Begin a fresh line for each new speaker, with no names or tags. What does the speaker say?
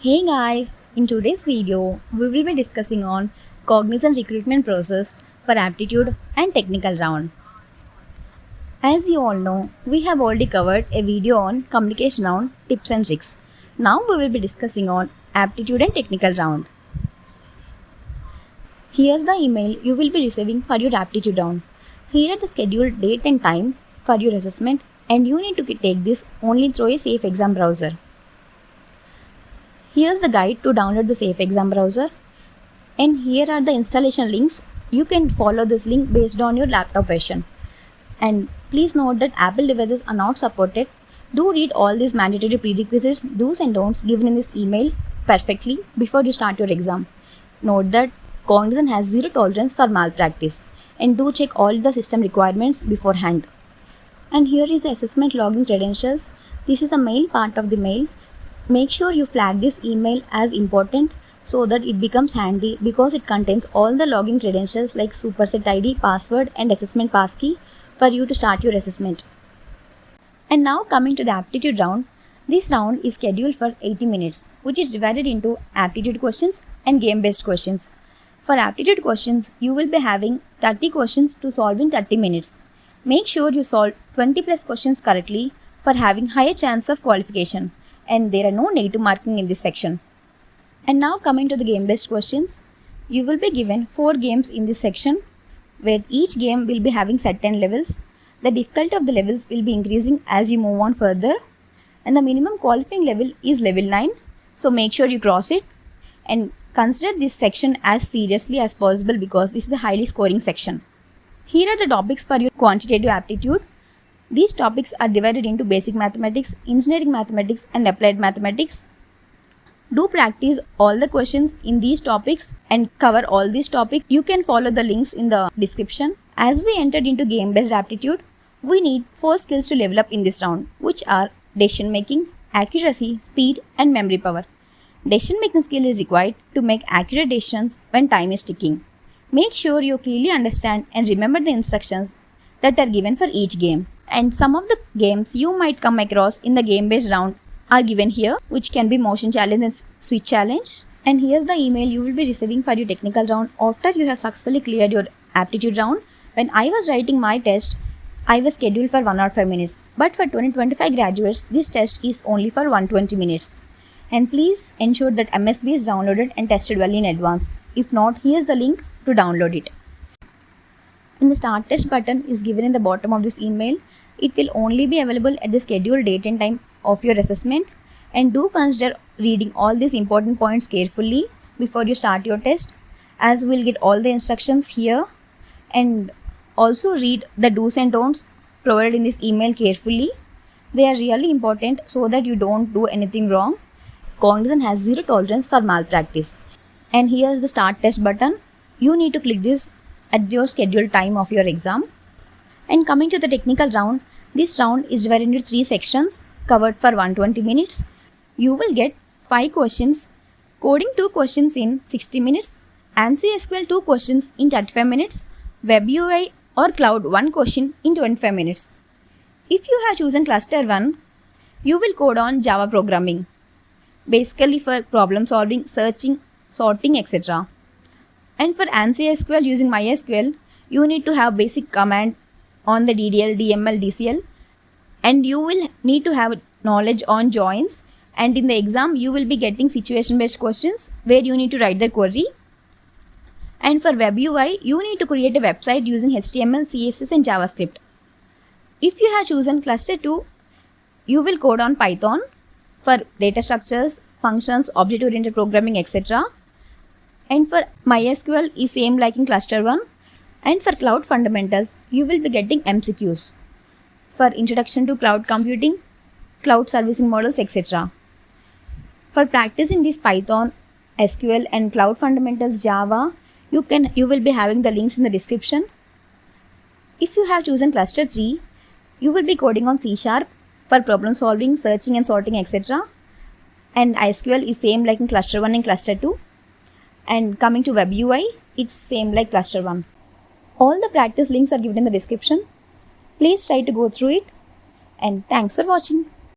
Hey guys, in today's video, we will be discussing on Cognizant recruitment process for aptitude and technical round. As you all know, we have already covered a video on communication round tips and tricks. Now we will be discussing on aptitude and technical round. Here's the email you will be receiving for your aptitude round. Here are the scheduled date and time for your assessment, and you need to take this only through a safe exam browser. Here's the guide to download the Safe Exam browser, and here are the installation links. You can follow this link based on your laptop version. And please note that Apple devices are not supported. Do read all these mandatory prerequisites, do's and don'ts given in this email perfectly before you start your exam. Note that Cognizant has zero tolerance for malpractice, and do check all the system requirements beforehand. And here is the assessment login credentials. This is the main part of the mail. Make sure you flag this email as important so that it becomes handy, because it contains all the login credentials like superset ID, password and assessment passkey for you to start your assessment. And now coming to the aptitude round. This round is scheduled for 80 minutes, which is divided into aptitude questions and game-based questions. For aptitude questions, you will be having 30 questions to solve in 30 minutes. Make sure you solve 20 plus questions correctly for having higher chance of qualification, and there are no negative marking in this section. And now coming to the game-based questions, you will be given 4 games in this section, where each game will be having certain levels. The difficulty of the levels will be increasing as you move on further, and the minimum qualifying level is level 9, so make sure you cross it, and consider this section as seriously as possible because this is a highly scoring section. Here are the topics for your quantitative aptitude. These topics are divided into basic mathematics, engineering mathematics and applied mathematics. Do practice all the questions in these topics and cover all these topics. You can follow the links in the description. As we entered into game-based aptitude, we need 4 skills to level up in this round, which are decision making, accuracy, speed and memory power. Decision making skill is required to make accurate decisions when time is ticking. Make sure you clearly understand and remember the instructions that are given for each game. And some of the games you might come across in the game-based round are given here, which can be motion challenge and switch challenge. And here's the email you will be receiving for your technical round after you have successfully cleared your aptitude round. When I was writing my test, I was scheduled for 105 minutes. But for 2025 graduates, this test is only for 120 minutes. And please ensure that MSB is downloaded and tested well in advance. If not, here's the link to download it. And the start test button is given in the bottom of this email. It will only be available at the scheduled date and time of your assessment, and do consider reading all these important points carefully before you start your test, as we'll get all the instructions here. And also read the do's and don'ts provided in this email carefully. They are really important so that you don't do anything wrong. Cognizant has zero tolerance for malpractice. And here's the start test button. You need to click this at your scheduled time of your exam. And coming to the technical round, this round is divided into 3 sections covered for 120 minutes. You will get 5 questions, coding 2 questions in 60 minutes, ANSI SQL 2 questions in 35 minutes, Web UI or Cloud 1 question in 25 minutes. If you have chosen cluster 1, you will code on Java programming, basically for problem solving, searching, sorting, etc. And for ANSI SQL using MySQL, you need to have basic command on the DDL, DML, DCL, and you will need to have knowledge on joins. And in the exam, you will be getting situation-based questions where you need to write the query. And for Web UI, you need to create a website using HTML, CSS and JavaScript. If you have chosen cluster 2, you will code on Python for data structures, functions, object-oriented programming, etc. And for MySQL is same like in cluster 1. And for cloud fundamentals, you will be getting MCQs for introduction to cloud computing, cloud servicing models, etc. For practicing this Python, SQL and cloud fundamentals Java, you will be having the links in the description. If you have chosen cluster 3, you will be coding on C# for problem solving, searching and sorting, etc. And SQL is same like in cluster 1 and cluster 2. And coming to Web UI, it's same like cluster 1. All the practice links are given in the description. Please try to go through it, and thanks for watching.